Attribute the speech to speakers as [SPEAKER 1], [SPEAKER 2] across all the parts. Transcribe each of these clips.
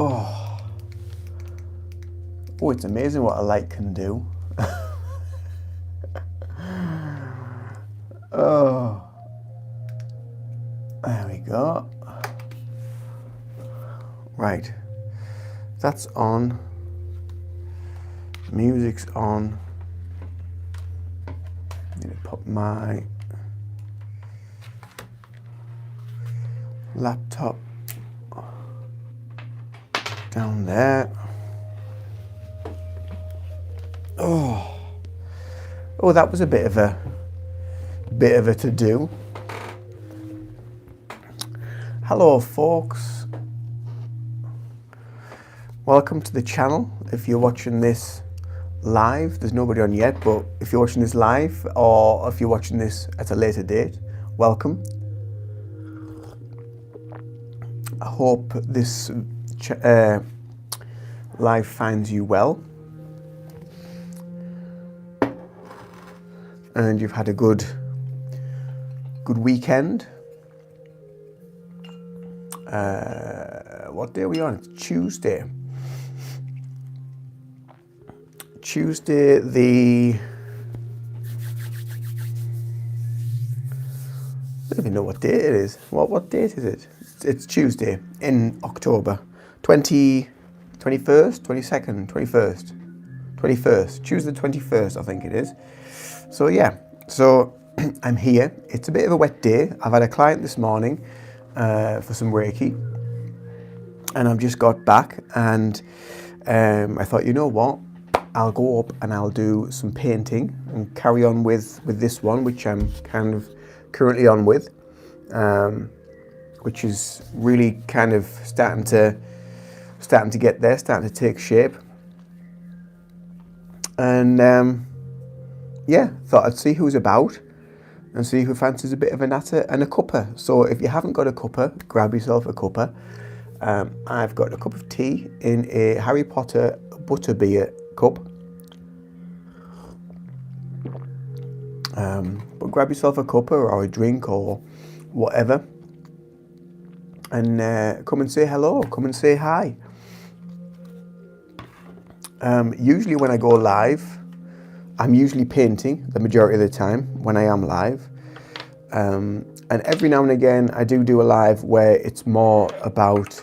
[SPEAKER 1] Oh, it's amazing what a light can do. Oh, there we go. Right, that's on. Music's on. I need to put my laptop down there. Oh, that was a bit of a to-do. Hello, folks. Welcome to the channel. If you're watching this live, there's nobody on yet, but if you're watching this live or if you're watching this at a later date, welcome. I hope this live finds you well and you've had a good weekend. What day are we on? It's Tuesday. The... I don't even know what date it is. What date is it? It's Tuesday in October. 21st, 22nd, 21st. Tuesday the 21st, I think it is. So yeah, I'm here. It's a bit of a wet day. I've had a client this morning for some Reiki, and I've just got back, and I thought, you know what? I'll go up and I'll do some painting and carry on with this one, which I'm kind of currently on with, which is really kind of starting to get there, starting to take shape. And yeah, thought I'd see who's about and see who fancies a bit of a natter and a cuppa. So if you haven't got a cuppa, grab yourself a cuppa. I've got a cup of tea in a Harry Potter butterbeer cup. But grab yourself a cuppa or a drink or whatever, and come and say hello, come and say hi. Usually when I go live, I'm usually painting the majority of the time when I am live. And every now and again I do a live where it's more about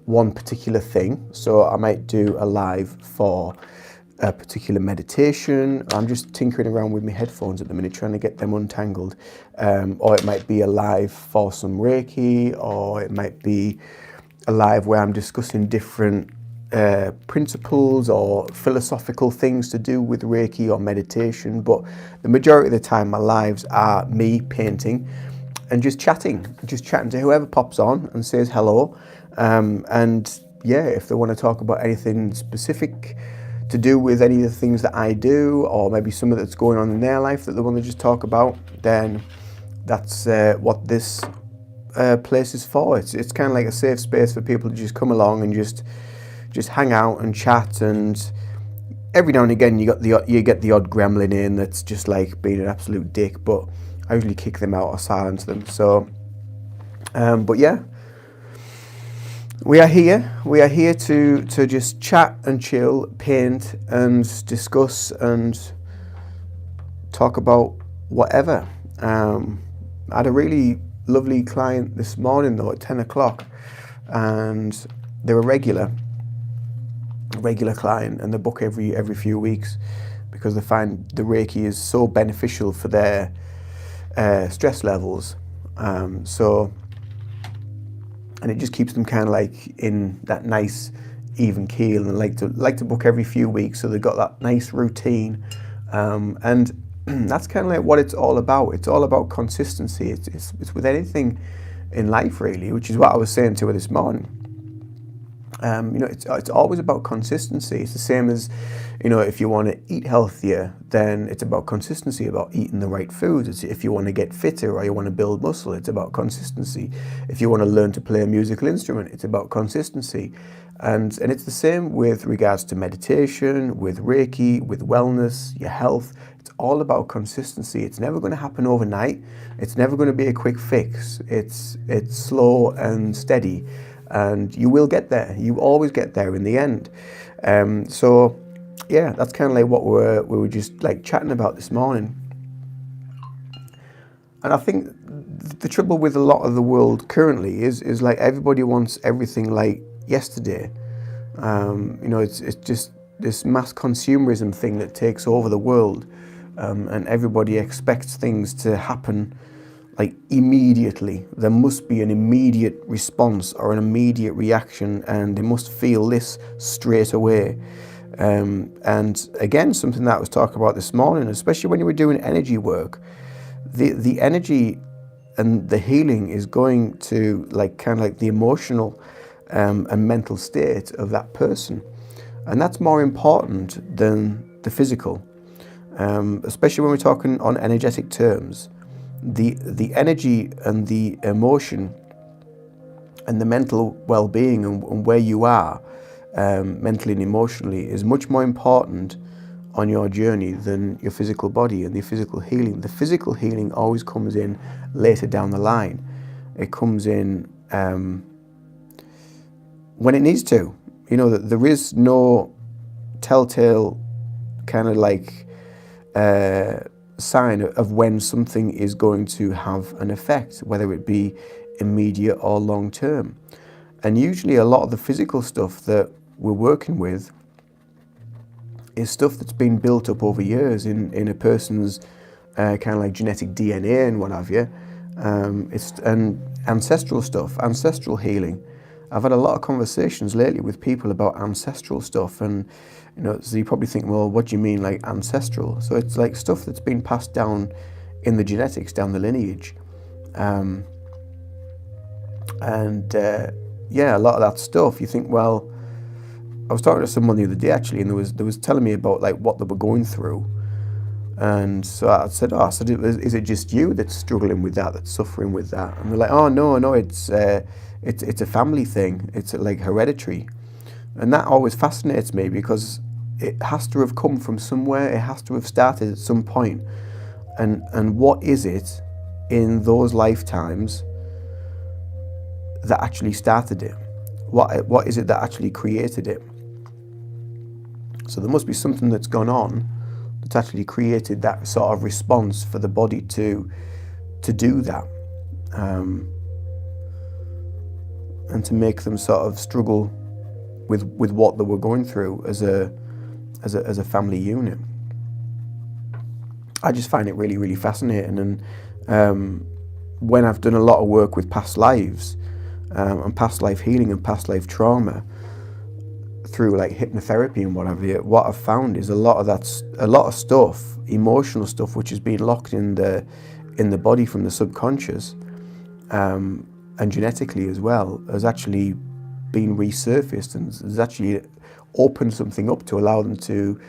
[SPEAKER 1] one particular thing. So I might do a live for a particular meditation. I'm just tinkering around with my headphones at the minute, trying to get them untangled. Or it might be a live for some Reiki, or it might be a live where I'm discussing different principles or philosophical things to do with Reiki or meditation. But the majority of the time my lives are me painting and just chatting to whoever pops on and says hello. And yeah, if they want to talk about anything specific to do with any of the things that I do, or maybe something that's going on in their life that they want to just talk about, then that's what this place is for. It's kind of like a safe space for people to just come along and just hang out and chat. And every now and again you get the odd gremlin in that's just like being an absolute dick, but I usually kick them out or silence them. So but yeah, we are here to just chat and chill, paint and discuss and talk about whatever. I had a really lovely client this morning though at 10 o'clock, and they're a regular client, and they book every few weeks because they find the Reiki is so beneficial for their stress levels. And it just keeps them kind of like in that nice even keel, and like to book every few weeks, so they've got that nice routine. And that's kind of like what it's all about. It's all about consistency. It's with anything in life really, which is what I was saying to her this morning. It's always about consistency. It's the same as, if you want to eat healthier, then it's about consistency, about eating the right foods. If you want to get fitter or you want to build muscle, it's about consistency. If you want to learn to play a musical instrument, it's about consistency. And it's the same with regards to meditation, with Reiki, with wellness, your health. It's all about consistency. It's never going to happen overnight. It's never going to be a quick fix. It's slow and steady. and you will get there. You always get there in the end. So yeah, that's kind of like what we were just like chatting about this morning. And I think the trouble with a lot of the world currently is like everybody wants everything like yesterday. It's just this mass consumerism thing that takes over the world, and everybody expects things to happen like immediately. There must be an immediate response or an immediate reaction, and they must feel this straight away. And again, something that I was talking about this morning, especially when you were doing energy work, the energy and the healing is going to like kind of like the emotional and mental state of that person, and that's more important than the physical, especially when we're talking on energetic terms. The energy and the emotion and the mental well-being and where you are mentally and emotionally is much more important on your journey than your physical body and the physical healing. The physical healing always comes in later down the line. It comes in when it needs to. There is no telltale kind of like sign of when something is going to have an effect, whether it be immediate or long term. And usually a lot of the physical stuff that we're working with is stuff that's been built up over years in a person's kind of like genetic DNA and what have you. It's ancestral stuff, ancestral healing. I've had a lot of conversations lately with people about ancestral stuff, and so you probably think, well, what do you mean like ancestral? So it's like stuff that's been passed down in the genetics, down the lineage. Yeah, a lot of that stuff, you think, well, I was talking to someone the other day actually, and they was telling me about like what they were going through. And so I said, is it just you that's struggling with that, that's suffering with that? And they're like, oh, no, it's a family thing. It's like hereditary. And that always fascinates me because it has to have come from somewhere. It has to have started at some point. And what is it in those lifetimes that actually started it? What is it that actually created it? So there must be something that's gone on that's actually created that sort of response for the body to do that, and to make them sort of struggle with what they were going through as a family unit. I just find it really, really fascinating. And when I've done a lot of work with past lives and past life healing and past life trauma through like hypnotherapy and whatever, what I've found is a lot of stuff, emotional stuff, which has been locked in the body from the subconscious, and genetically as well, has actually been resurfaced and has actually opened something up to allow them to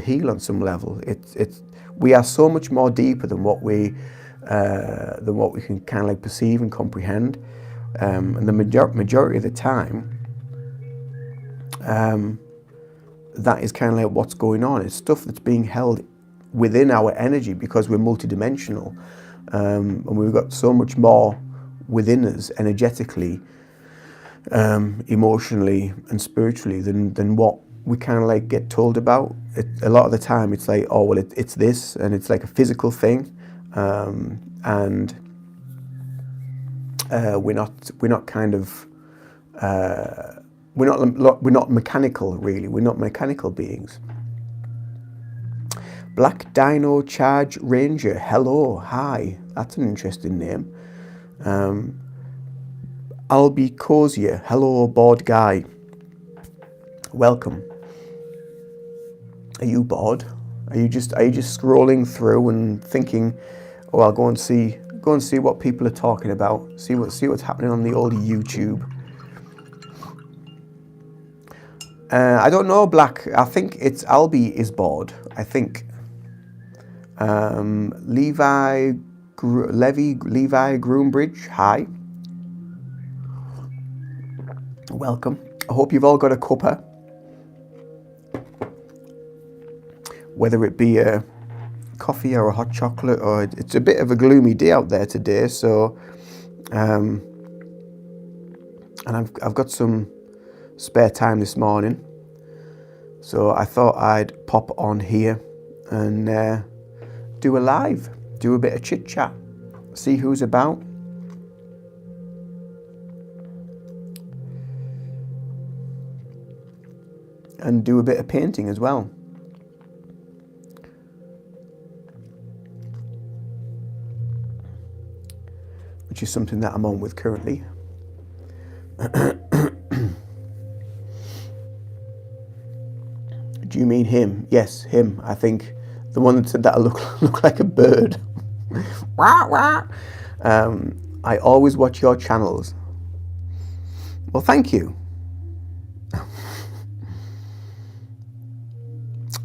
[SPEAKER 1] heal on some level. We are so much more deeper than what we can kind of like perceive and comprehend, and the majority of the time, that is kind of like what's going on. It's stuff that's being held within our energy because we're multidimensional, and we've got so much more within us energetically, emotionally and spiritually than what we kind of like get told about. A lot of the time it's like, oh well, it's this, and it's like a physical thing, and we're not kind of we're not mechanical, really. We're not mechanical beings. Black Dino Charge Ranger. Hello, hi. That's an interesting name. Albi Cozier. Hello, bored guy. Welcome. Are you bored? Are you just scrolling through and thinking, oh, I'll go and see what people are talking about. See what's happening on the old YouTube. I don't know, Black. I think it's Albi is bored. I think. Levi Groombridge. Hi. Welcome. I hope you've all got a cuppa. Whether it be a coffee or a hot chocolate, or it's a bit of a gloomy day out there today, so and I've got some spare time this morning, so I thought I'd pop on here and do a live, do a bit of chit chat, see who's about. And do a bit of painting as well. Which is something that I'm on with currently. Do you mean him? Yes, him. I think the one that said that I look like a bird. Wah, wah. I always watch your channels. Well, thank you.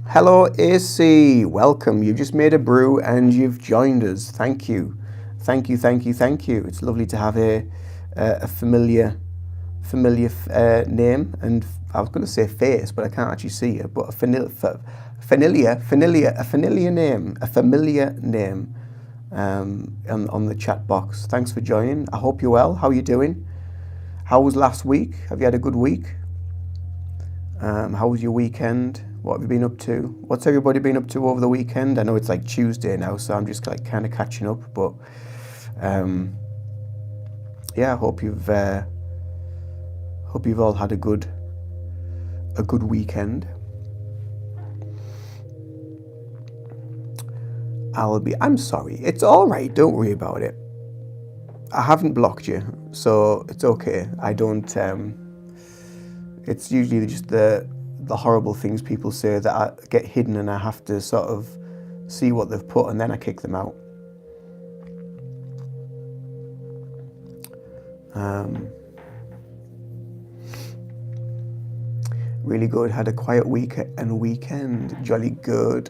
[SPEAKER 1] Hello AC, welcome. You've just made a brew and you've joined us. Thank you. Thank you, thank you, thank you. It's lovely to have a familiar name, and I was going to say face, but I can't actually see it, but a familiar name on the chat box. Thanks for joining. I hope you're well. How are you doing? How was last week? Have you had a good week? How was your weekend? What have you been up to? What's everybody been up to over the weekend? I know it's like Tuesday now, so I'm just like kind of catching up. But yeah, I hope you've all had a good weekend. I'm sorry. It's all right. Don't worry about it. I haven't blocked you, so it's okay. I don't. It's usually just the horrible things people say that get hidden, and I have to sort of see what they've put, and then I kick them out. Really good. Had a quiet week and weekend. Jolly good.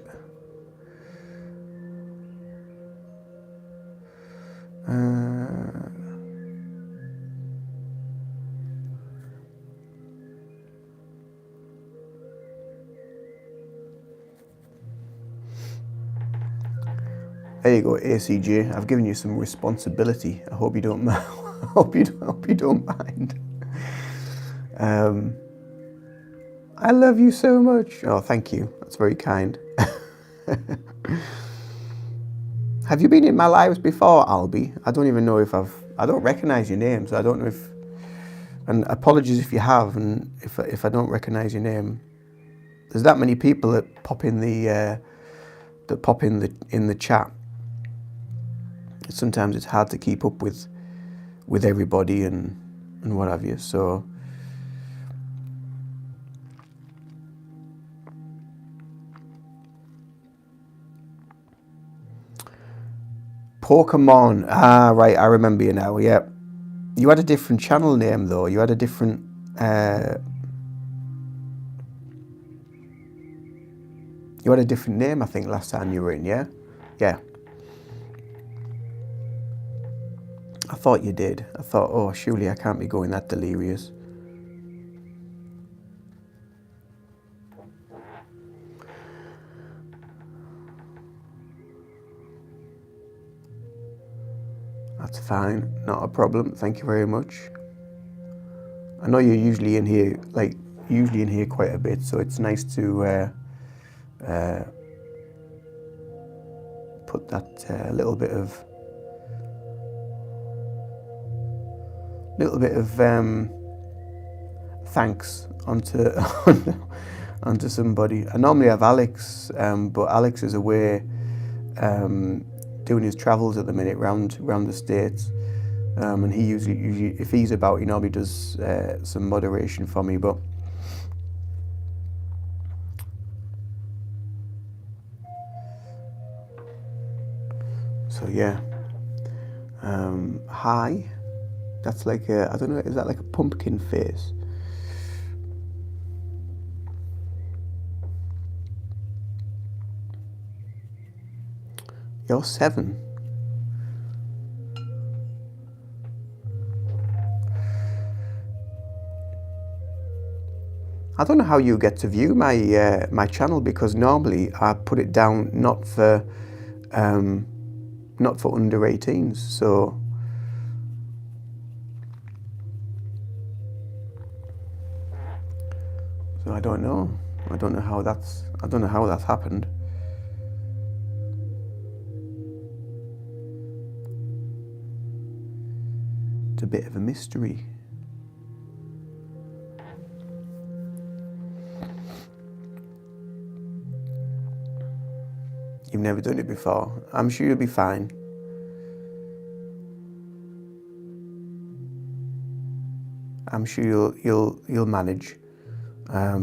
[SPEAKER 1] There you go, ACJ. I've given you some responsibility. I hope you don't mind. hope you don't mind. I love you so much. Oh, thank you. That's very kind. Have you been in my lives before, Albie? I don't even know if I don't recognize your name, so I don't know if. And apologies if you have, and if I don't recognize your name. There's that many people that pop in the chat. Sometimes it's hard to keep up with everybody and what have you. So Pokemon. Ah, right, I remember you now. Yeah, you had a different channel name though. You had a different. You had a different name, I think, last time you were in. Yeah, yeah. I thought you did. I thought, oh, surely I can't be going that delirious. That's fine, not a problem. Thank you very much. I know you're usually in here, quite a bit, so it's nice to put that little bit of thanks onto somebody. I normally have Alex, but Alex is away doing his travels at the minute round the States, and he usually if he's about, he normally does some moderation for me. But so yeah, hi. That's like I don't know, is that like a pumpkin face? You're 7. I don't know how you get to view my my channel, because normally I put it down not for under 18s, so So I don't know. I don't know how that's happened. It's a bit of a mystery. You've never done it before. I'm sure you'll be fine. I'm sure you'll manage. I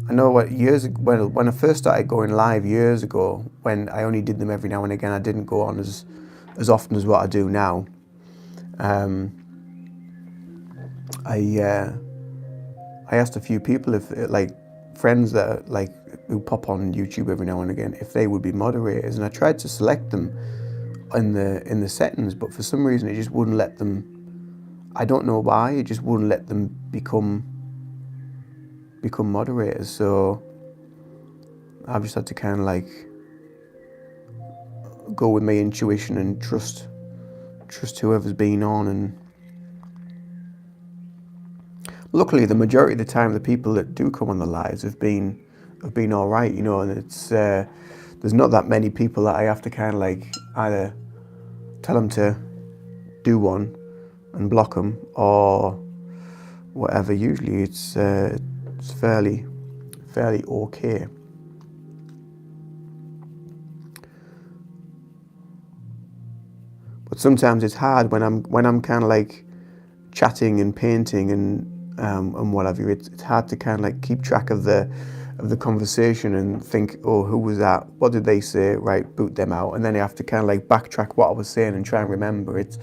[SPEAKER 1] know when I first started going live years ago, when I only did them every now and again, I didn't go on as often as what I do now. I asked a few people, if like friends that like who pop on YouTube every now and again, if they would be moderators, and I tried to select them in the settings, but for some reason it just wouldn't let them. I don't know why, it just wouldn't let them become moderators. So I've just had to kind of like go with my intuition and trust whoever's been on. And luckily, the majority of the time, the people that do come on the lives have been all right, you know. And it's there's not that many people that I have to kind of like either tell them to do one and block them or whatever. Usually, it's fairly okay. But sometimes it's hard when I'm kind of like chatting and painting and what have you. It's hard to kind of like keep track of the conversation and think, oh, who was that? What did they say? Right, boot them out. And then I have to kind of like backtrack what I was saying and try and remember. It's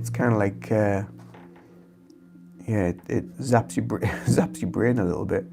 [SPEAKER 1] kind of like it zaps your brain a little bit.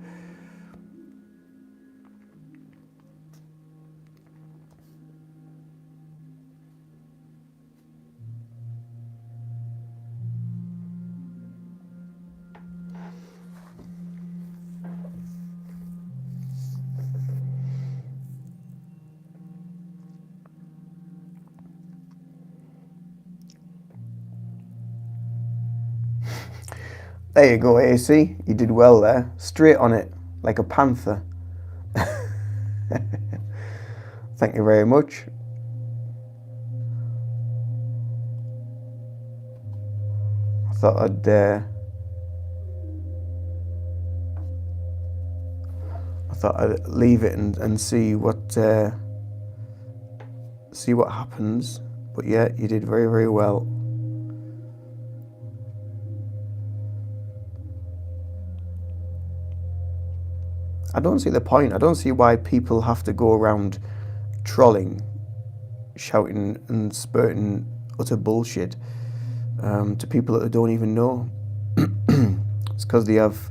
[SPEAKER 1] There you go, AC. You did well there. Straight on it, like a panther. Thank you very much. I thought I'd leave it and see what happens. But yeah, you did very, very well. I don't see the point. I don't see why people have to go around trolling, shouting and spurting utter bullshit to people that they don't even know. It's because they have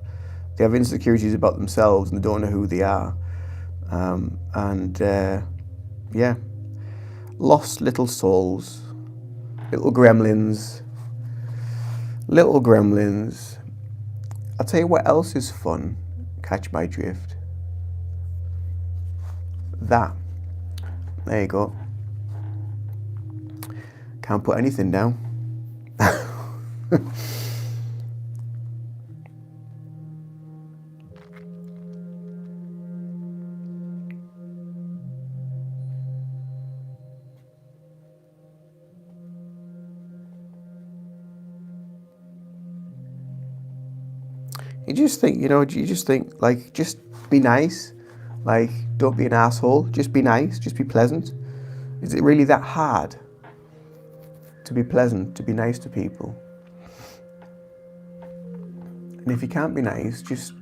[SPEAKER 1] insecurities about themselves and they don't know who they are. Yeah, lost little souls, little gremlins. I'll tell you what else is fun. Catch my drift. That. There you go. Can't put anything down. You just think, like, just be nice. Like, don't be an asshole. Just be nice. Just be pleasant. Is it really that hard to be pleasant, to be nice to people? And if you can't be nice, just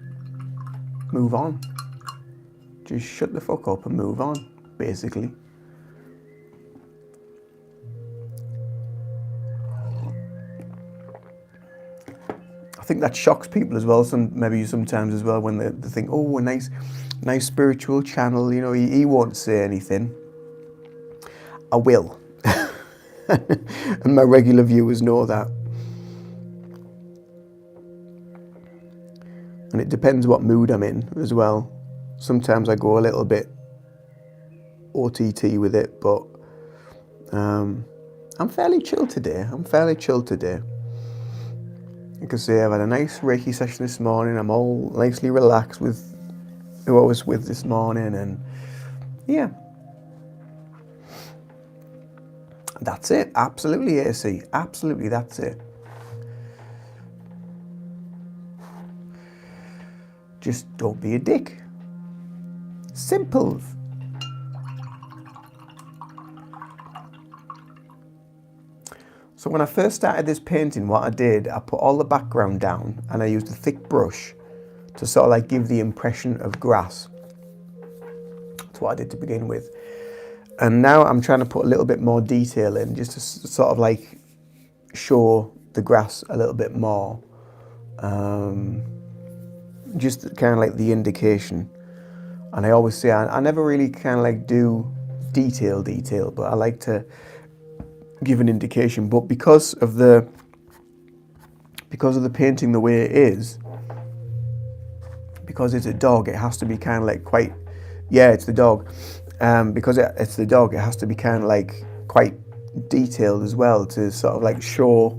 [SPEAKER 1] move on. Just shut the fuck up and move on, basically. I think that shocks people as well. Maybe sometimes as well, when they think, oh, a nice spiritual channel. You know, he won't say anything. I will, and my regular viewers know that. And it depends what mood I'm in as well. Sometimes I go a little bit OTT with it, but I'm fairly chill today. You can see I've had a nice Reiki session this morning. I'm all nicely relaxed with who I was with this morning, and yeah. That's it. Absolutely, AC. Absolutely, that's it. Just don't be a dick. Simple. So when I first started this painting, what I did, I put all the background down and I used a thick brush to sort of like give the impression of grass. That's what I did to begin with. And now I'm trying to put a little bit more detail in, just to sort of like show the grass a little bit more. Just kind of like the indication. And I always say I never really kind of like do detail, but I like to give an indication. But because of the painting the way it is, because it's a dog, it has to be kind of like quite, yeah, it's the dog. Because it's the dog, it has to be kind of like quite detailed as well to sort of like show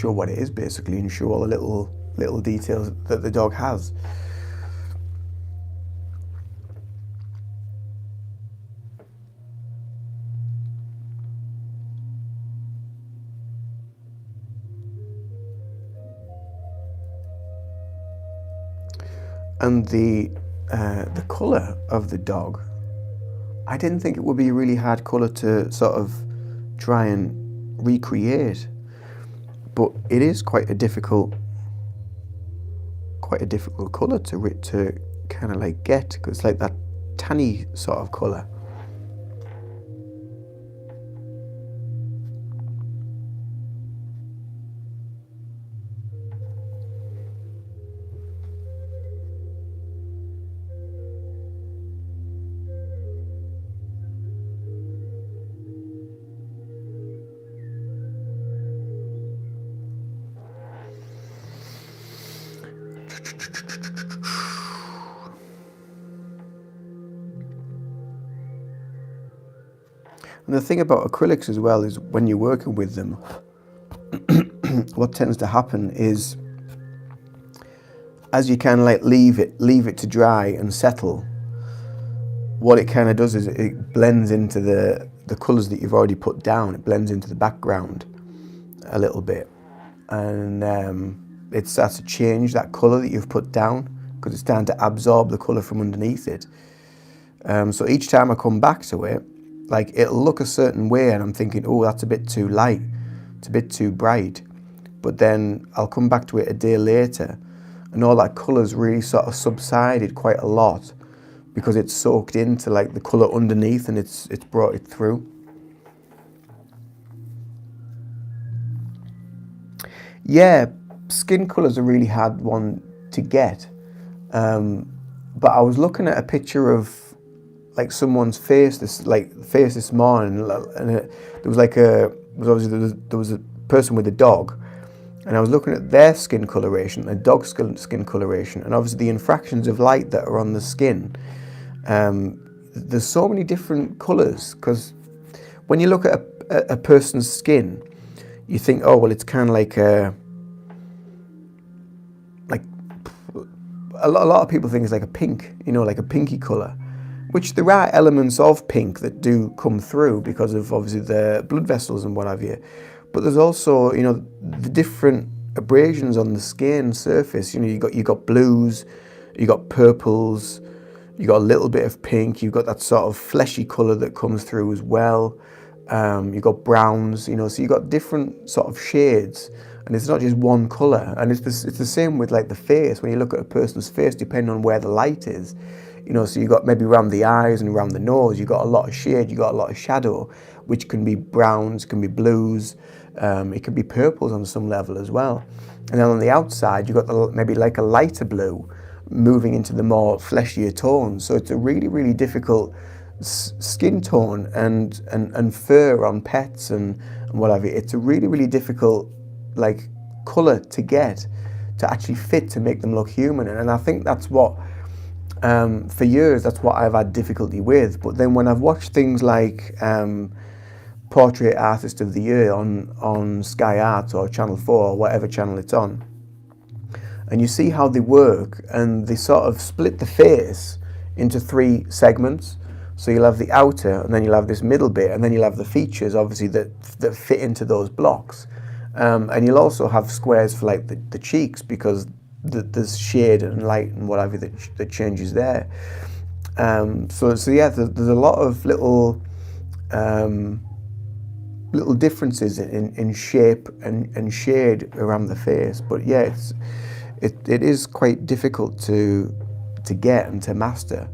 [SPEAKER 1] what it is basically, and show all the little details that the dog has. And the colour of the dog, I didn't think it would be a really hard colour to sort of try and recreate, but it is quite a difficult colour to kind of like get, because it's like that tanny sort of colour. And the thing about acrylics as well is when you're working with them, what tends to happen is as you kind of like leave it to dry and settle, what it kind of does is it blends into the colours that you've already put down. It blends into the background a little bit, and it starts to change that colour that you've put down, because it's starting to absorb the colour from underneath it. So each time I come back to it, like it'll look a certain way and I'm thinking, oh, that's a bit too light, it's a bit too bright. But then I'll come back to it a day later and all that colour's really sort of subsided quite a lot, because it's soaked into like the colour underneath and it's brought it through. Yeah, skin colour's a really hard one to get. But I was looking at a picture of like someone's face this morning, and there was a person with a dog, and I was looking at their skin coloration, a dog's skin coloration, and obviously the infractions of light that are on the skin. There's so many different colours, because when you look at a person's skin, you think, oh well, it's kind of like a lot of people think it's like a pink, like a pinky colour, which there are elements of pink that do come through because of obviously the blood vessels and what have you. But there's also, the different abrasions on the skin surface. You got blues, you got purples, you got a little bit of pink, you've got that sort of fleshy colour that comes through as well. You've got browns, so you've got different sort of shades. And it's not just one colour. And it's the same with like the face. When you look at a person's face, depending on where the light is, so you've got maybe around the eyes and around the nose, you've got a lot of shade, you've got a lot of shadow, which can be browns, can be blues, it can be purples on some level as well. And then on the outside, you've got maybe like a lighter blue moving into the more fleshier tones. So it's a really, really difficult skin tone and fur on pets and what have you. It's a really, really difficult like colour to get to actually fit to make them look human. And I think that's what for years that's what I've had difficulty with. But then when I've watched things like Portrait Artist of the Year on Sky Art or Channel 4 or whatever channel it's on. And you see how they work, and they sort of split the face into 3 segments. So you'll have the outer, and then you'll have this middle bit, and then you'll have the features, obviously, that fit into those blocks. And you'll also have squares for like the cheeks, because there's shade and light and whatever that changes there. So yeah, there's a lot of little differences in shape and shade around the face. But yeah, it is quite difficult to get and to master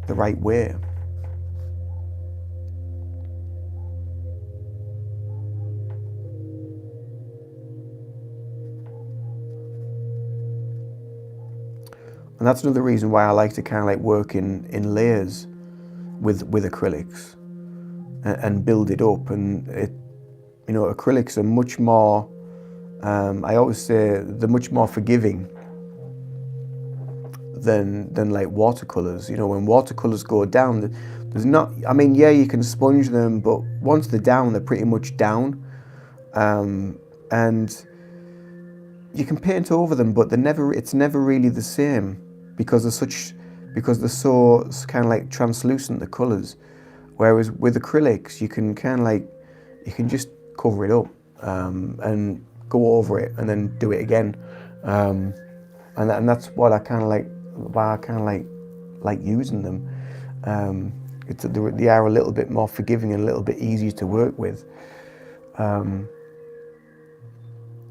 [SPEAKER 1] the right way. And that's another reason why I like to kind of like work in layers with acrylics and build it up. And acrylics are much more, I always say they're much more forgiving than like watercolors. When watercolors go down, there's not, yeah, you can sponge them, but once they're down, they're pretty much down. And you can paint over them, but it's never really the same, because they're so kind of like translucent, the colors. Whereas with acrylics, you can kind of like, you can just cover it up and go over it and then do it again. And that's what I kind of like, why I kind of like using them. They are a little bit more forgiving and a little bit easier to work with.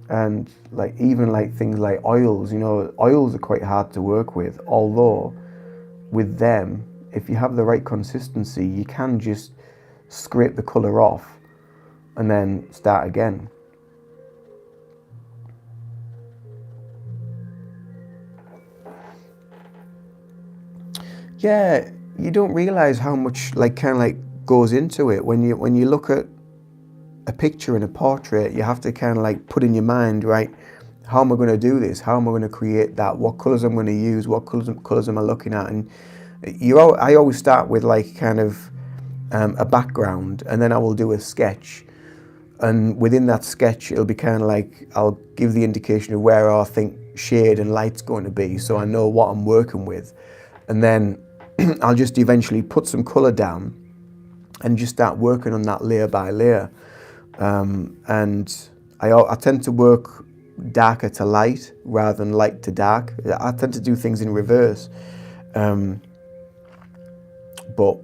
[SPEAKER 1] And like even like things like oils, oils are quite hard to work with, although with them, if you have the right consistency, you can just scrape the colour off and then start again. Yeah, you don't realise how much like kind of like goes into it when you look at a picture and a portrait. You have to kind of like put in your mind, right, how am I going to do this? How am I going to create that? What colours I'm going to use? What colours am I looking at? And I always start with like kind of a background, and then I will do a sketch. And within that sketch, it'll be kind of like, I'll give the indication of where I think shade and light's going to be, so I know what I'm working with. And then I'll just eventually put some colour down and just start working on that layer by layer. And I tend to work darker to light rather than light to dark. I tend to do things in reverse, but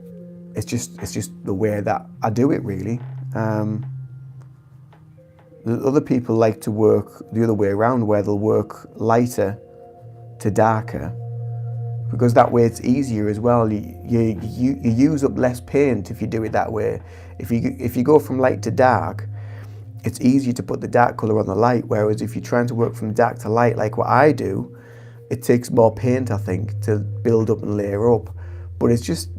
[SPEAKER 1] it's just the way that I do it, really. Other people like to work the other way around, where they'll work lighter to darker, because that way it's easier as well. You use up less paint if you do it that way. If you go from light to dark, it's easier to put the dark colour on the light, whereas if you're trying to work from dark to light, like what I do, it takes more paint, I think, to build up and layer up. But it's just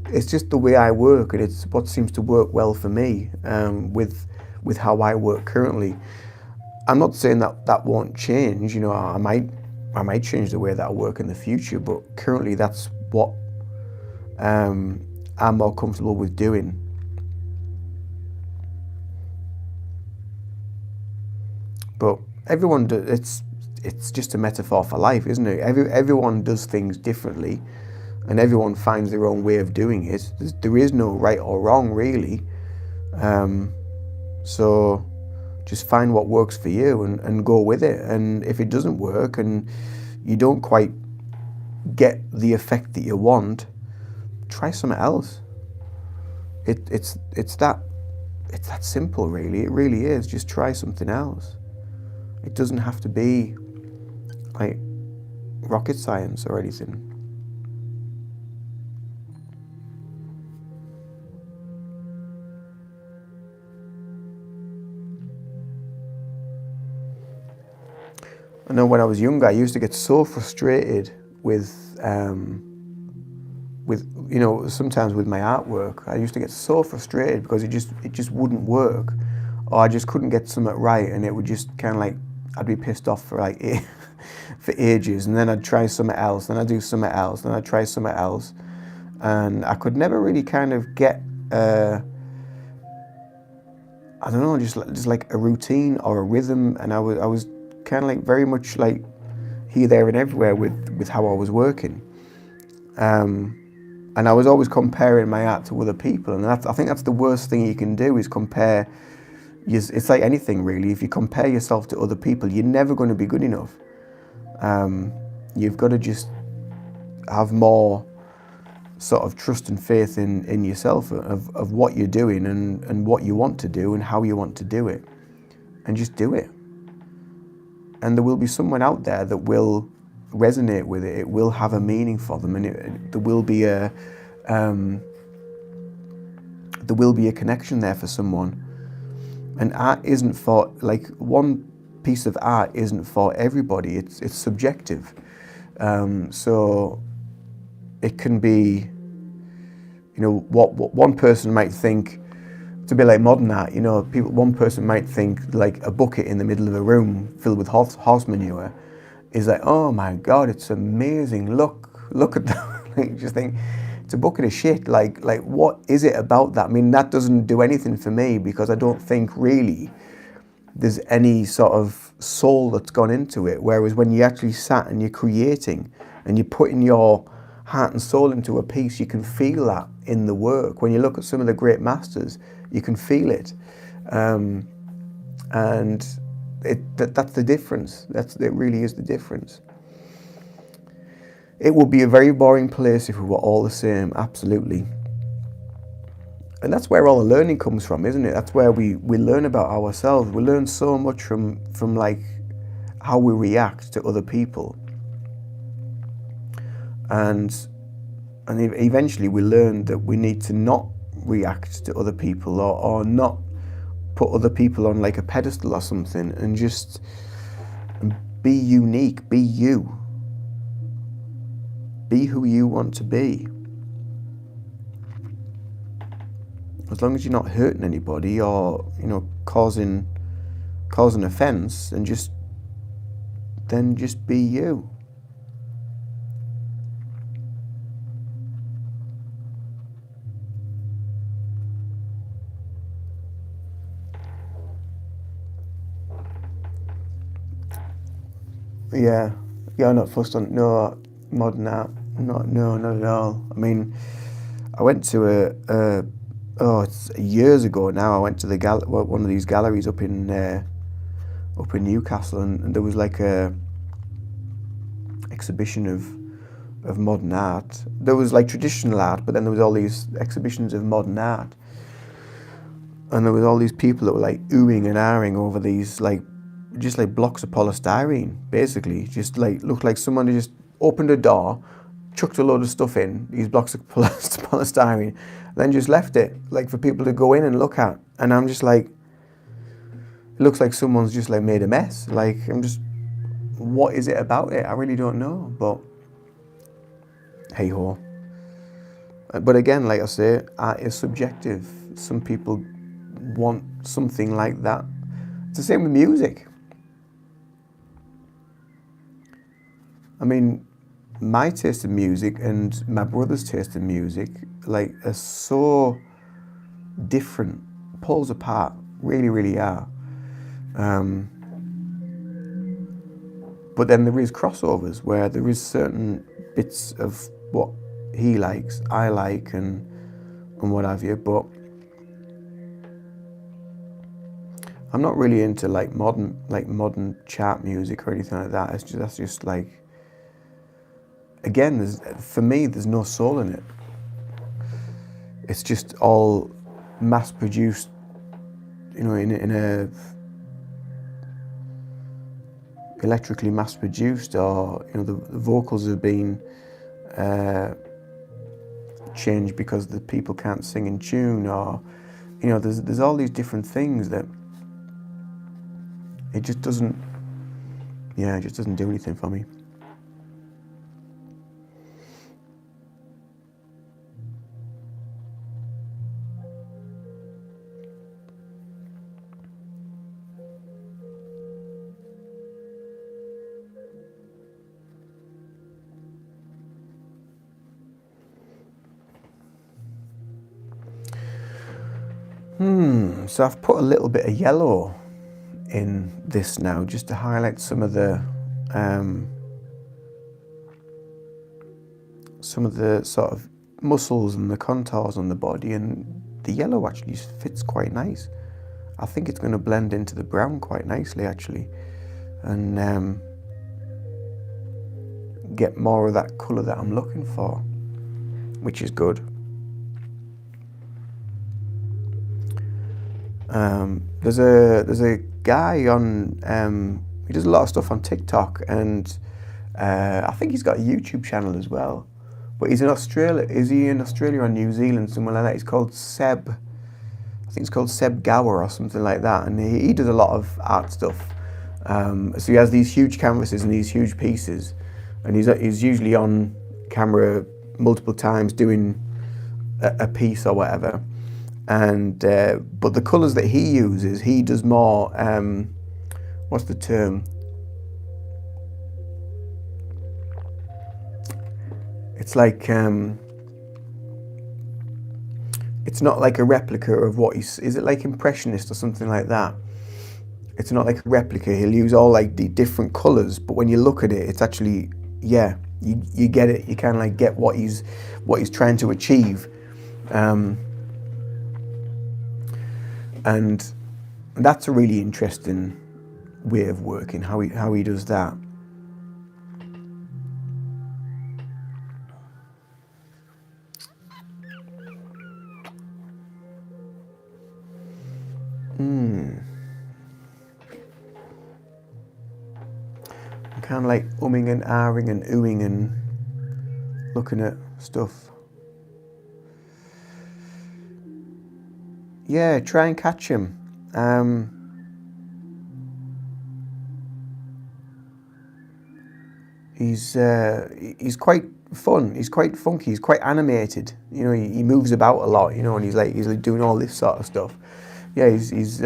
[SPEAKER 1] the way I work, and it's what seems to work well for me with how I work currently. I'm not saying that won't change. I might change the way that I work in the future, but currently that's what I'm more comfortable with doing. But everyone it's just a metaphor for life, isn't it? Everyone does things differently, and everyone finds their own way of doing it. There is no right or wrong, really. So just find what works for you and go with it. And if it doesn't work and you don't quite get the effect that you want, try something else. It's that simple, really. It really is. Just try something else. It doesn't have to be like rocket science or anything. I know when I was younger, I used to get so frustrated with sometimes with my artwork. I used to get so frustrated because it just wouldn't work, or I just couldn't get something right, and it would just kind of like, I'd be pissed off for like for ages, and then I'd try something else, then I'd do something else, then I'd try something else, and I could never really kind of get I don't know, just like a routine or a rhythm, and I was kind of like very much like here, there, and everywhere with how I was working. And I was always comparing my art to other people, and I think that's the worst thing you can do is compare. It's like anything really. If you compare yourself to other people, you're never going to be good enough. You've got to just have more sort of trust and faith in yourself of what you're doing and what you want to do and how you want to do it, and just do it. And there will be someone out there that will resonate with it. It will have a meaning for them, and there will be a connection there for someone. And art isn't for, like, one piece of art isn't for everybody. It's subjective. So it can be, what one person might think to be like modern art. One person might think like a bucket in the middle of a room filled with horse manure is like, oh my God, it's amazing. Look at that. Like, just think, it's a bucket of shit. Like what is it about that? I mean, that doesn't do anything for me, because I don't think really there's any sort of soul that's gone into it. Whereas when you actually sat and you're creating and you're putting your heart and soul into a piece, you can feel that in the work. When you look at some of the great masters, you can feel it. And that's the difference. It really is the difference. It would be a very boring place if we were all the same, absolutely. And that's where all the learning comes from, isn't it? That's where we learn about ourselves. We learn so much from like how we react to other people. And eventually we learn that we need to not react to other people or not put other people on like a pedestal or something, and just be unique, be you. Be who you want to be. As long as you're not hurting anybody or, causing offense, and just be you. Yeah, I'm not fussed on modern art. Not at all. I mean, I went to it's years ago now. I went to one of these galleries up in Newcastle, and there was like a exhibition of modern art. There was like traditional art, but then there was all these exhibitions of modern art, and there was all these people that were like oohing and ahhing over these just like blocks of polystyrene, basically. Just like looked like someone had just opened a door, chucked a load of stuff in these blocks of polystyrene, then just left it like for people to go in and look at. And I'm just like, it looks like someone's just like made a mess. Like, what is it about it? I really don't know, but hey ho. But again, like I say, art is subjective. Some people want something like that. It's the same with music. I mean, my taste in music and my brother's taste in music are so different, poles apart, really, really are. But then there is crossovers where there is certain bits of what he likes, I like, and what have you. But I'm not really into modern chart music or anything like that. That's just like, again, for me, there's no soul in it. It's just all mass-produced, in a electrically mass-produced, or the vocals have been changed because the people can't sing in tune, or there's all these different things that it just doesn't do anything for me. So I've put a little bit of yellow in this now, just to highlight some of the sort of muscles and the contours on the body, and the yellow actually fits quite nice. I think it's going to blend into the brown quite nicely actually, and get more of that colour that I'm looking for, which is good. There's a guy on, he does a lot of stuff on TikTok, and I think he's got a YouTube channel as well. But he's in Australia. Is he in Australia or New Zealand, somewhere like that? He's called Seb. I think it's called Seb Gower or something like that. And he does a lot of art stuff. So he has these huge canvases and these huge pieces, and he's usually on camera multiple times doing a piece or whatever. And but the colours that he uses, he does more. What's the term? It's like it's not like a replica of what he's. Is it like impressionist or something like that? It's not like a replica. He'll use all like the different colours, but when you look at it, it's actually, yeah, you get it. You kind of like get what he's trying to achieve, and that's a really interesting way of working. How he does that. I'm kind of like umming and ahhing and oohing and looking at stuff. Yeah, try and catch him. He's quite fun. He's quite funky. He's quite animated. You know, he moves about a lot. You know, and he's like doing all this sort of stuff. Yeah, he's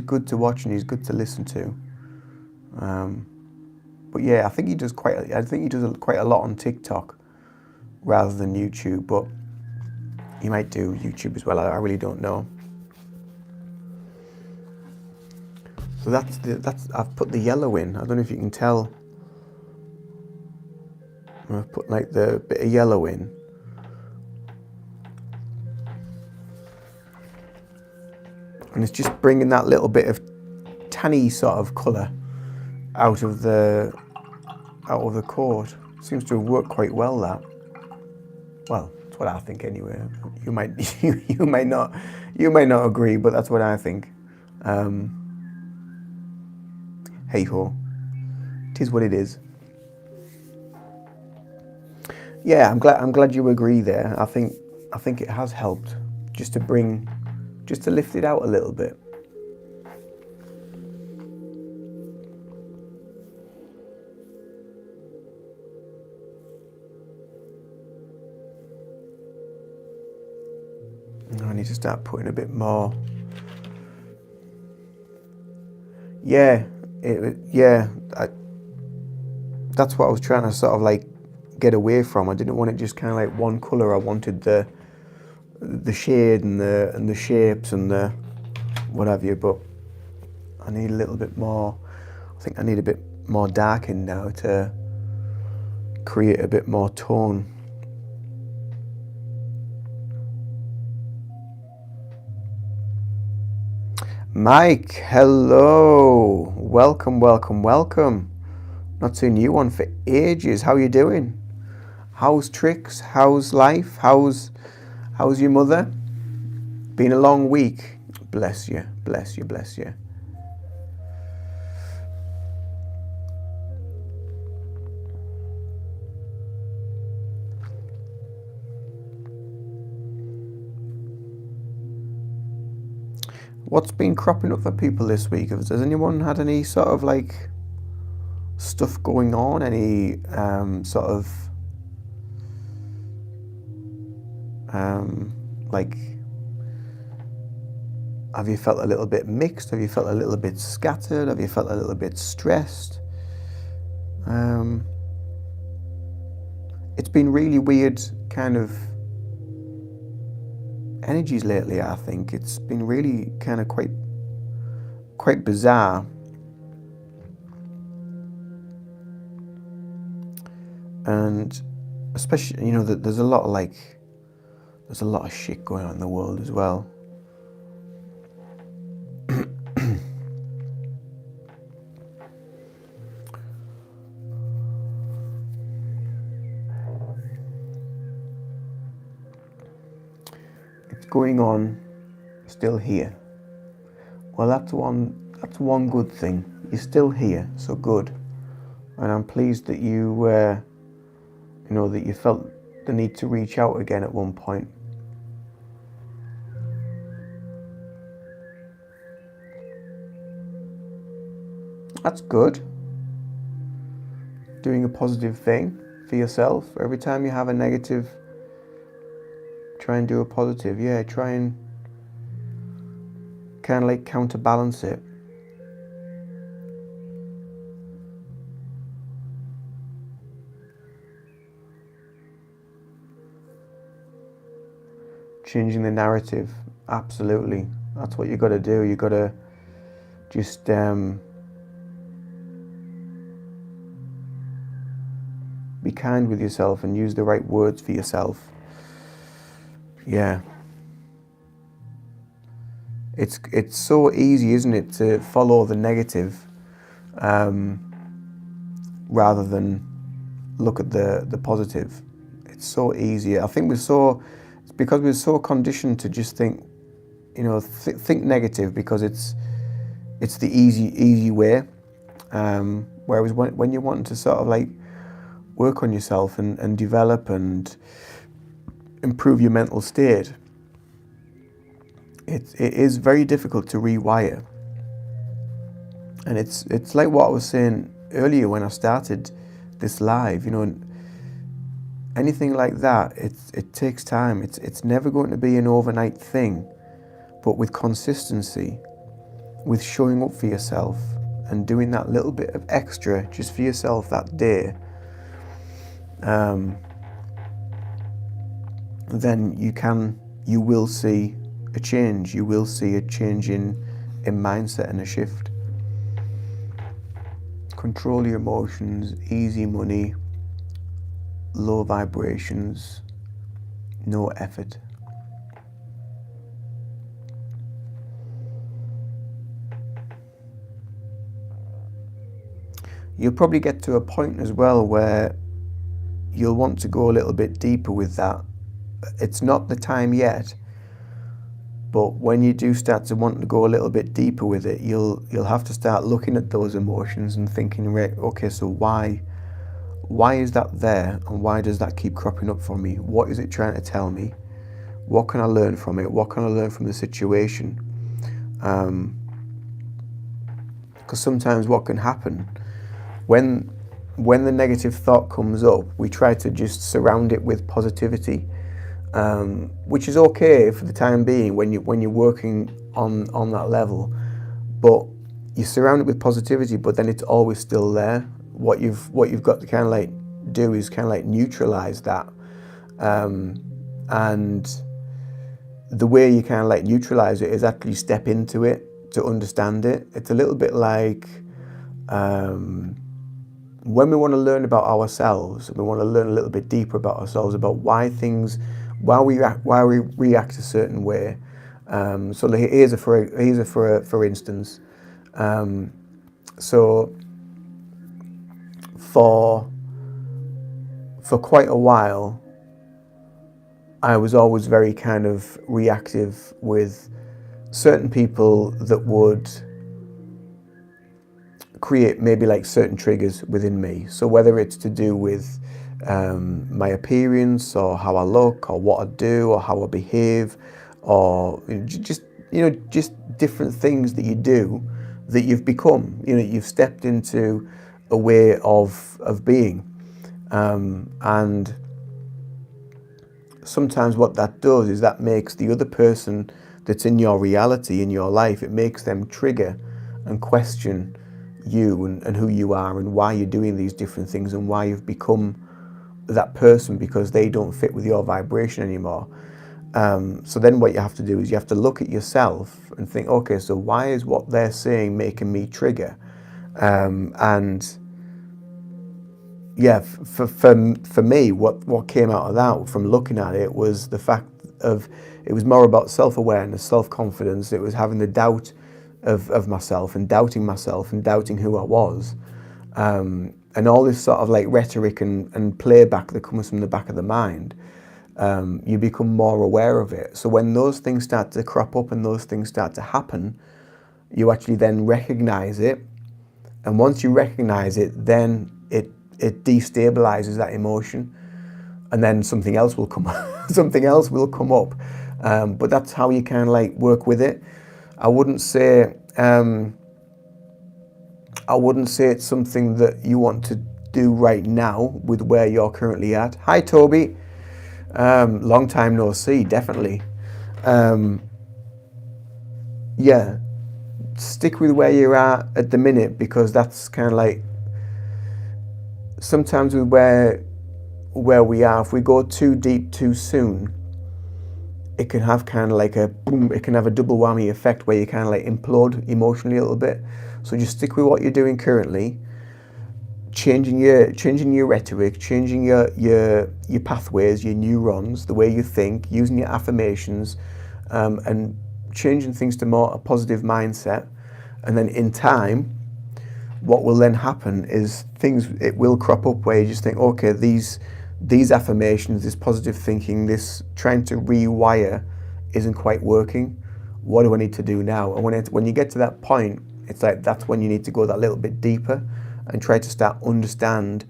[SPEAKER 1] good to watch and he's good to listen to. But yeah, I think he does quite a lot on TikTok rather than YouTube. But he might do YouTube as well. I really don't know. So I've put the yellow in. I don't know if you can tell. I've put like the bit of yellow in. And it's just bringing that little bit of tanny sort of colour out of the coat. Seems to have worked quite well, that. Well, that's what I think anyway. You might not agree, but that's what I think. Hey ho, it is what it is. Yeah, I'm glad you agree there. I think it has helped just to lift it out a little bit. I need to start putting a bit more. Yeah, that's what I was trying to sort of like get away from. I didn't want it just kind of like one colour. I wanted the shade and the shapes and the what have you, but I need a little bit more. I think I need a bit more darken now to create a bit more tone. Mike, hello, welcome. Not seen you on for ages. How are you doing? How's tricks? How's life? How's your mother? Been a long week. Bless you. What's been cropping up for people this week? Has anyone had any sort of like stuff going on? Any sort of like, have you felt a little bit mixed? Have you felt a little bit scattered? Have you felt a little bit stressed? It's been really weird kind of energies lately. I think it's been really kind of quite bizarre. And especially, you know, that there's a lot of shit going on in the world as well. It's going on still here. Well, that's one good thing. You're still here, so good. And I'm pleased that you that you felt the need to reach out again at one point. That's good. Doing a positive thing for yourself. Every time you have a negative, try and do a positive. Yeah, try and kind of like counterbalance it. Changing the narrative, absolutely. That's what you got to do. You got to just be kind with yourself and use the right words for yourself. Yeah. It's so easy, isn't it, to follow the negative rather than look at the positive. It's so easy. I think it's because we're so conditioned to just think, think negative because it's the easy way. Whereas when you're wanting to sort of like work on yourself and develop and improve your mental state, it is very difficult to rewire. And it's like what I was saying earlier when I started this live, anything like that, it takes time. It's never going to be an overnight thing, but with consistency, with showing up for yourself and doing that little bit of extra just for yourself that day, then you will see a change. You will see a change in mindset and a shift. Control your emotions, easy money, low vibrations, no effort. You'll probably get to a point as well where you'll want to go a little bit deeper with that. It's not the time yet, but when you do start to want to go a little bit deeper with it, you'll have to start looking at those emotions and thinking, right, okay, so why is that there, and why does that keep cropping up for me? What is it trying to tell me? What can I learn from it? What can I learn from the situation? Because sometimes what can happen when the negative thought comes up, we try to just surround it with positivity, which is okay for the time being when you're working on that level. But you surround it with positivity, but then it's always still there. What you've got to kind of like do is kind of like neutralize that, and the way you kind of like neutralize it is actually step into it to understand it. It's a little bit like when we want to learn about ourselves, we want to learn a little bit deeper about ourselves, about why we react a certain way. So here's a for instance. So for quite a while, I was always very kind of reactive with certain people that would create maybe like certain triggers within me. So whether it's to do with my appearance or how I look or what I do or how I behave, or just different things that you do that you've become, you've stepped into a way of being, and sometimes what that does is that makes the other person that's in your reality, in your life, it makes them trigger and question you and who you are and why you're doing these different things and why you've become that person, because they don't fit with your vibration anymore. So then what you have to do is you have to look at yourself and think, okay, so why is what they're saying making me trigger? And yeah, for me, what came out of that from looking at it was the fact of, it was more about self-awareness, self-confidence. It was having the doubt of myself and doubting myself and doubting who I was. And all this sort of like rhetoric and playback that comes from the back of the mind, you become more aware of it. So when those things start to crop up and those things start to happen, you actually then recognize it. And once you recognize it, then it destabilizes that emotion, and then something else will come something else will come up. But that's how you kind of like work with it. I wouldn't say it's something that you want to do right now with where you're currently at. Hi Toby, long time no see, definitely. Yeah, stick with where you're at the minute, because that's kind of like, sometimes with where we are, if we go too deep too soon, it can have kind of like a boom, it can have a double whammy effect where you kind of like implode emotionally a little bit. So just stick with what you're doing currently, changing your rhetoric, changing your pathways, your neurons, the way you think, using your affirmations, and changing things to more a positive mindset. And then in time, what will then happen is it will crop up where you just think, okay, these affirmations, this positive thinking, this trying to rewire isn't quite working. What do I need to do now? And when you get to that point, it's like, that's when you need to go that little bit deeper and try to start understand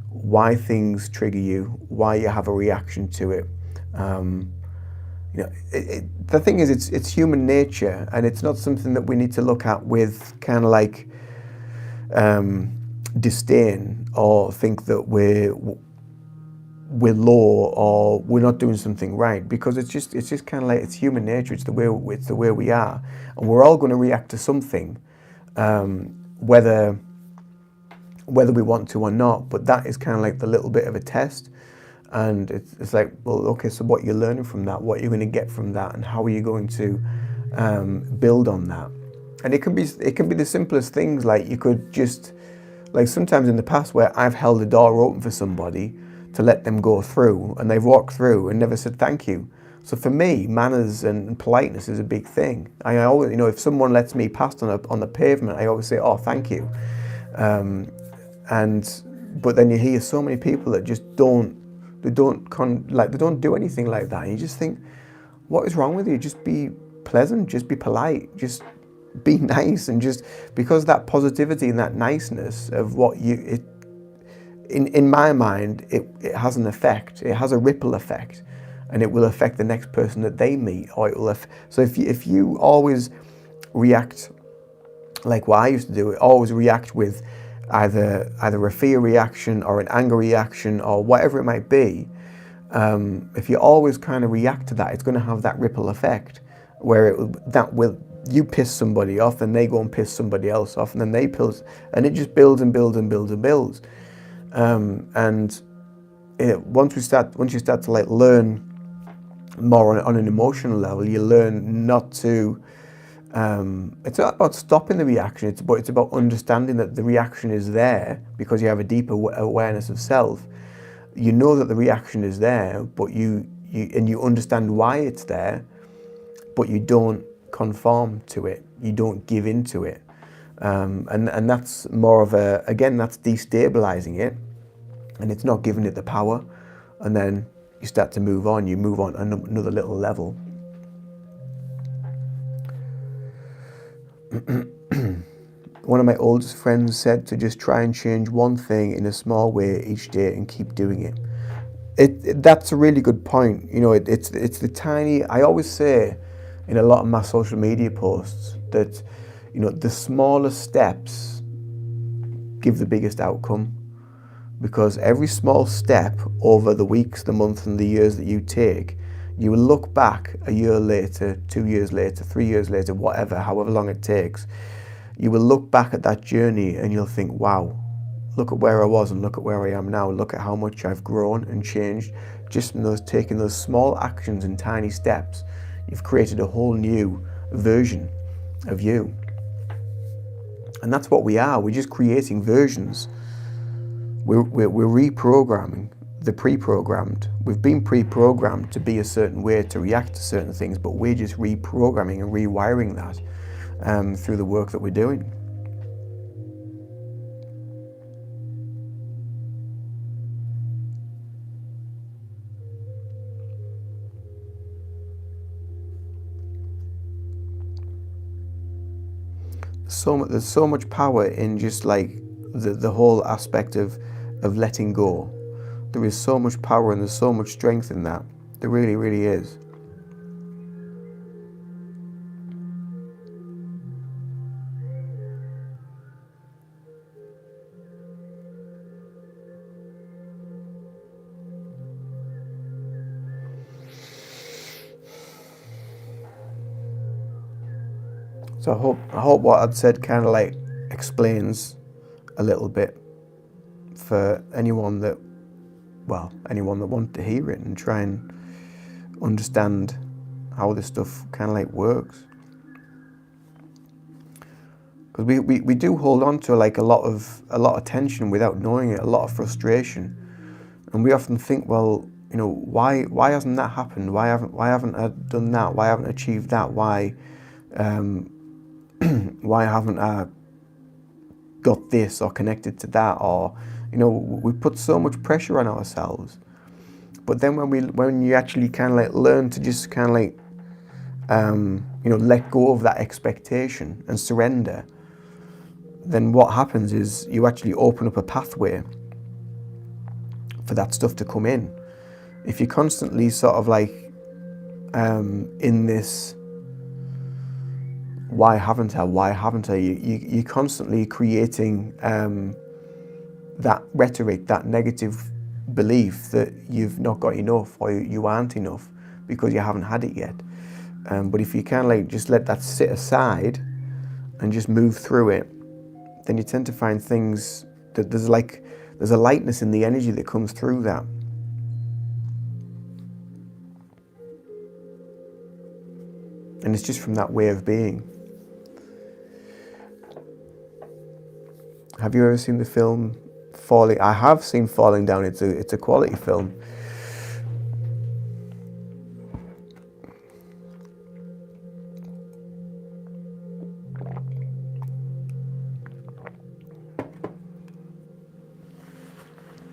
[SPEAKER 1] why things trigger you, why you have a reaction to it. The thing is, it's human nature, and it's not something that we need to look at with kind of like disdain, or think that we're low or we're not doing something right, because it's just kind of like, it's human nature. It's the way we are, and we're all going to react to something, whether we want to or not. But that is kind of like the little bit of a test, and it's like, well, okay, so what you're learning from that, what you're going to get from that, and how are you going to build on that. And it can be the simplest things. Like, you could just, like, sometimes in the past where I've held the door open for somebody to let them go through, and they've walked through and never said thank you. So for me, manners and politeness is a big thing. I always, if someone lets me past on the pavement, I always say, oh, thank you. But then you hear so many people that just don't do anything like that. And you just think, what is wrong with you? Just be pleasant, just be polite, just be nice. And just because that positivity and that niceness of what in my mind, it has an effect. It has a ripple effect, and it will affect the next person that they meet, or it will. So if you always react like what I used to do, always react with either a fear reaction or an anger reaction or whatever it might be. If you always kind of react to that, it's going to have that ripple effect where you piss somebody off, and they go and piss somebody else off, and then they piss, and it just builds and builds and builds and builds. Once you start to like learn more on an emotional level, you learn not to. It's not about stopping the reaction. It's about understanding that the reaction is there because you have a deeper awareness of self. You know that the reaction is there, but you understand why it's there, but you don't conform to it. You don't give in to it. And that's more of that's destabilizing it, and it's not giving it the power. And then you start to move on. You move on another little level. One of my oldest friends said to just try and change one thing in a small way each day and keep doing it. That's a really good point. It's the tiny. I always say in a lot of my social media posts that the smallest steps give the biggest outcome, because every small step over the weeks, the months, and the years that you take, you will look back a year later, 2 years later, 3 years later, however long it takes. You will look back at that journey and you'll think, wow, look at where I was and look at where I am now. Look at how much I've grown and changed just from those taking those small actions and tiny steps, you've created a whole new version of you. And that's what we are. We're just creating versions. We're reprogramming the pre-programmed. We've been pre-programmed to be a certain way, to react to certain things, but we're just reprogramming and rewiring that through the work that we're doing. There's so much power in just like the whole aspect of letting go. There is so much power and there's so much strength in that. There really, really is. So I hope what I'd said kind of like explains a little bit for anyone that wanted to hear it and try and understand how this stuff kind of like works. Because we do hold on to like a lot of tension without knowing it, a lot of frustration, and we often think, well, you know, why hasn't that happened? Why haven't I done that? Why haven't I achieved that? Why haven't I got this or connected to that? Or, you know, we put so much pressure on ourselves. But then when you actually kind of like learn to just kind of like you know, let go of that expectation and surrender, then what happens is you actually open up a pathway for that stuff to come in. If you're constantly sort of like in this why haven't I, you're constantly creating that rhetoric, that negative belief that you've not got enough or you aren't enough because you haven't had it yet. But if you kind of like just let that sit aside and just move through it, then you tend to find things that there's a lightness in the energy that comes through that. And it's just from that way of being. Have you ever seen the film Falling? I have seen Falling Down. It's a quality film.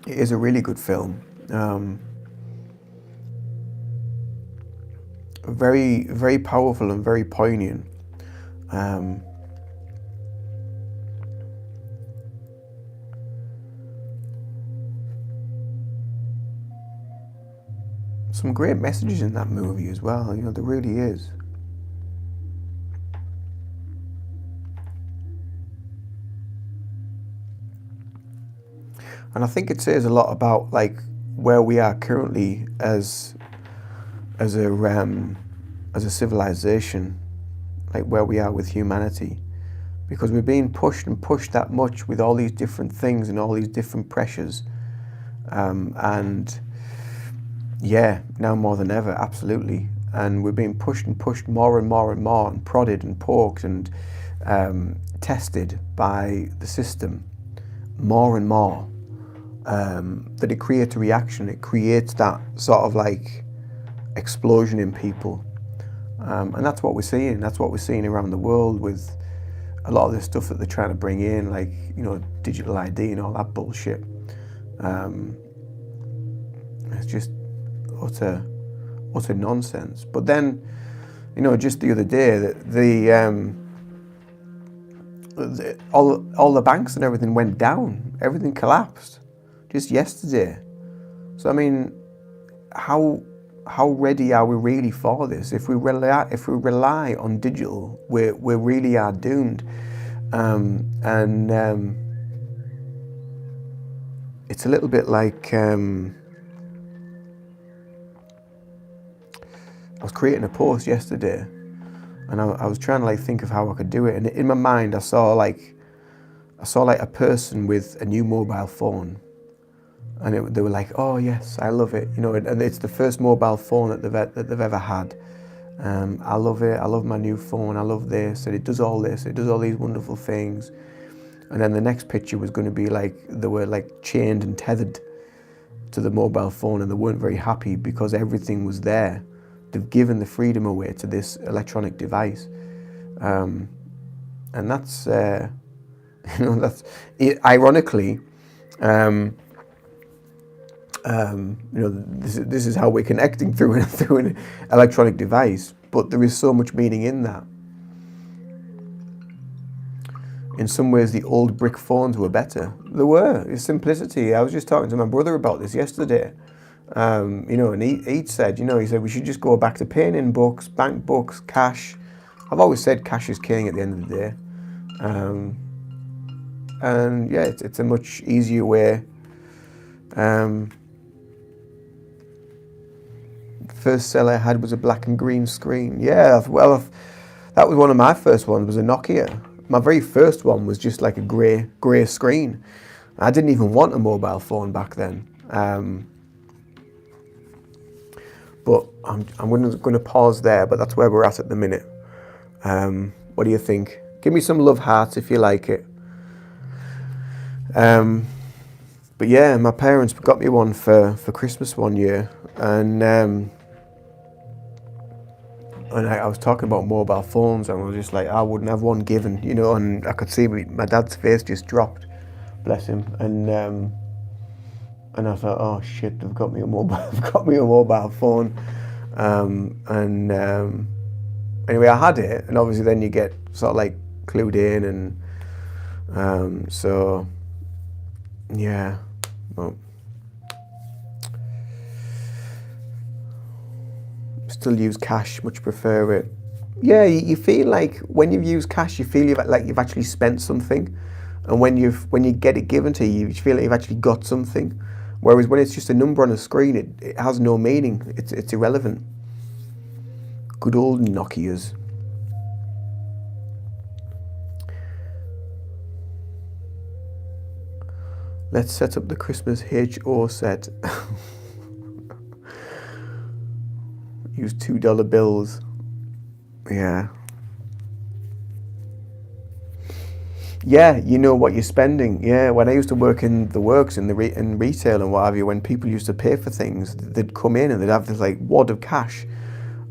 [SPEAKER 1] It is a really good film. Very, very powerful and very poignant. Some great messages in that movie as well. You know, there really is. And I think it says a lot about like where we are currently as a civilization, like where we are with humanity, because we're being pushed and pushed that much with all these different things and all these different pressures, and yeah, now more than ever, absolutely. And we're being pushed and pushed more and more and more, and prodded and poked and tested by the system more and more. That it creates a reaction. It creates that sort of like explosion in people, and that's what we're seeing. That's what we're seeing around the world with a lot of this stuff that they're trying to bring in, like, you know, digital ID and all that bullshit. It's just utter nonsense. But then, you know, just the other day, all the banks and everything went down. Everything collapsed just yesterday. So I mean, how ready are we really for this? If we rely on digital, we really are doomed. It's a little bit like I was creating a post yesterday, and I was trying to like think of how I could do it, and in my mind I saw like a person with a new mobile phone, and they were like, "Oh yes, I love it," and it's the first mobile phone that they've ever had. I love it. I love my new phone. I love this, and it does all this. It does all these wonderful things. And then the next picture was going to be like they were like chained and tethered to the mobile phone, and they weren't very happy because everything was there. They've given the freedom away to this electronic device, and that's that's ironically. This is how we're connecting through an electronic device, but there is so much meaning in that. In some ways, the old brick phones were better. There were. It's simplicity. I was just talking to my brother about this yesterday. And he said, he said we should just go back to paying in books, bank books, cash. I've always said cash is king at the end of the day. And yeah, it's a much easier way. First cell I had was a black and green screen. Yeah, well, that was one of my first ones, was a Nokia. My very first one was just like a grey screen. I didn't even want a mobile phone back then. But I'm going to pause there, but that's where we're at the minute. What do you think? Give me some love hearts if you like it. But yeah, my parents got me one for Christmas one year, and I was talking about mobile phones, and I was just like, I wouldn't have one given, and I could see my dad's face just dropped, bless him, and I thought, oh shit, they've got me a mobile phone, anyway, I had it, and obviously then you get sort of like clued in, and so yeah, well. Still use cash, much prefer it. Yeah, you feel like when you've used cash, you feel like you've actually spent something, and when you get it given to you, you feel like you've actually got something. Whereas when it's just a number on a screen, it has no meaning. It's irrelevant. Good old Nokias. Let's set up the Christmas HO set. Use $2 bills. Yeah. Yeah, you know what you're spending. Yeah, when I used to work in the works in retail and what have you, when people used to pay for things, they'd come in and they'd have this like wad of cash,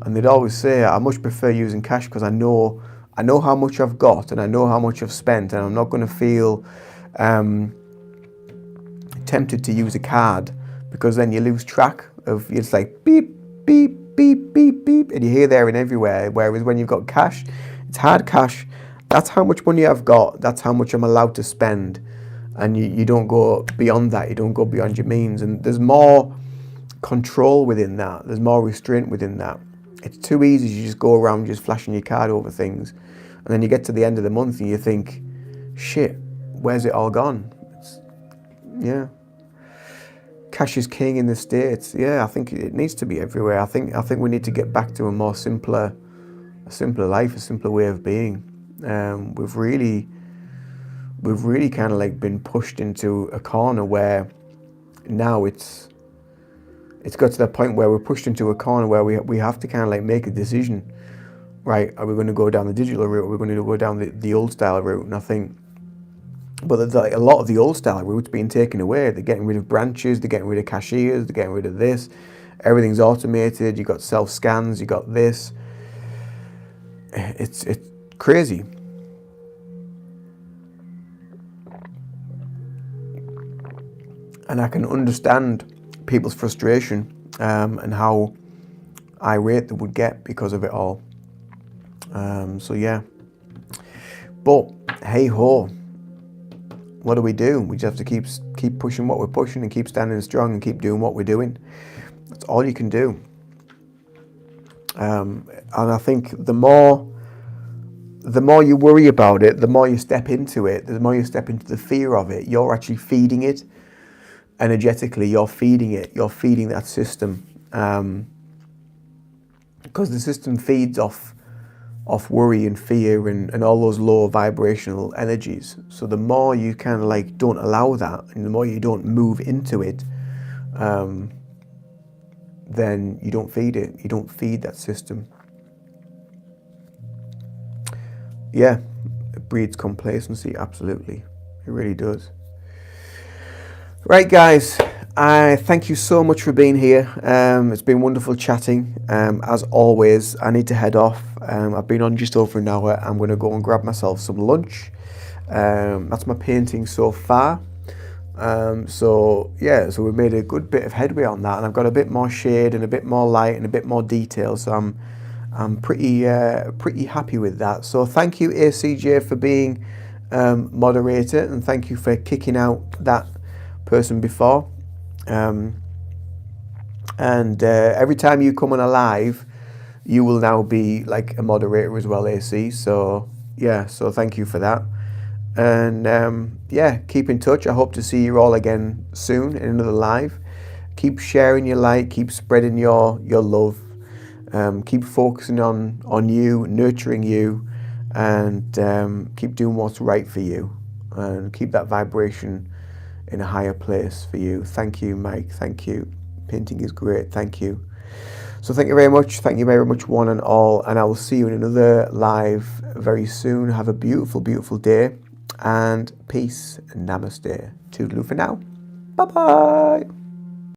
[SPEAKER 1] and they'd always say, I much prefer using cash because I know how much I've got and I know how much I've spent, and I'm not going to feel tempted to use a card, because then you lose track of, it's like beep, beep, beep, beep, beep, and you hear there and everywhere. Whereas when you've got cash, it's hard cash. That's how much money I've got. That's how much I'm allowed to spend. And you don't go beyond that. You don't go beyond your means. And there's more control within that. There's more restraint within that. It's too easy to just go around just flashing your card over things. And then you get to the end of the month and you think, shit, where's it all gone? Yeah. Cash is king in the States. Yeah, I think it needs to be everywhere. I think we need to get back to a simpler life, a simpler way of being. We've really kind of like been pushed into a corner where now it's got to that point where we're pushed into a corner where we have to kind of like make a decision, right? Are we going to go down the digital route? Or are we going to go down the old style route? And I think, but there's like a lot of the old style routes being taken away. They're getting rid of branches, they're getting rid of cashiers, they're getting rid of this. Everything's automated. You got self scans. You got this. It's crazy. And I can understand people's frustration and how irate they would get because of it all. So yeah. But hey ho. What do? We just have to keep pushing what we're pushing and keep standing strong and keep doing what we're doing. That's all you can do. And I think the more you worry about it, the more you step into it, the more you step into the fear of it, you're actually feeding it energetically. You're feeding that system. Because the system feeds off worry and fear and all those low vibrational energies. So the more you kind of like don't allow that, and the more you don't move into it, then you don't feed it. You don't feed that system. Yeah, it breeds complacency, absolutely. It really does. Right, guys, I thank you so much for being here. It's been wonderful chatting. As always, I need to head off. I've been on just over an hour. I'm going to go and grab myself some lunch. That's my painting so far. So we made a good bit of headway on that, and I've got a bit more shade and a bit more light and a bit more detail. So I'm pretty happy with that. So thank you, ACJ, for being moderator, and thank you for kicking out that person before. Every time you come on a live, you will now be like a moderator as well, AC. So yeah, so thank you for that. And yeah, keep in touch. I hope to see you all again soon in another live. Keep sharing your light, keep spreading your love, keep focusing on you, nurturing you, and keep doing what's right for you, and keep that vibration in a higher place for you. Thank you, Mike. Thank you. Painting is great. Thank you. So thank you very much. Thank you very much, one and all. And I will see you in another live very soon. Have a beautiful, beautiful day. And peace and namaste. Toodaloo for now. Bye-bye.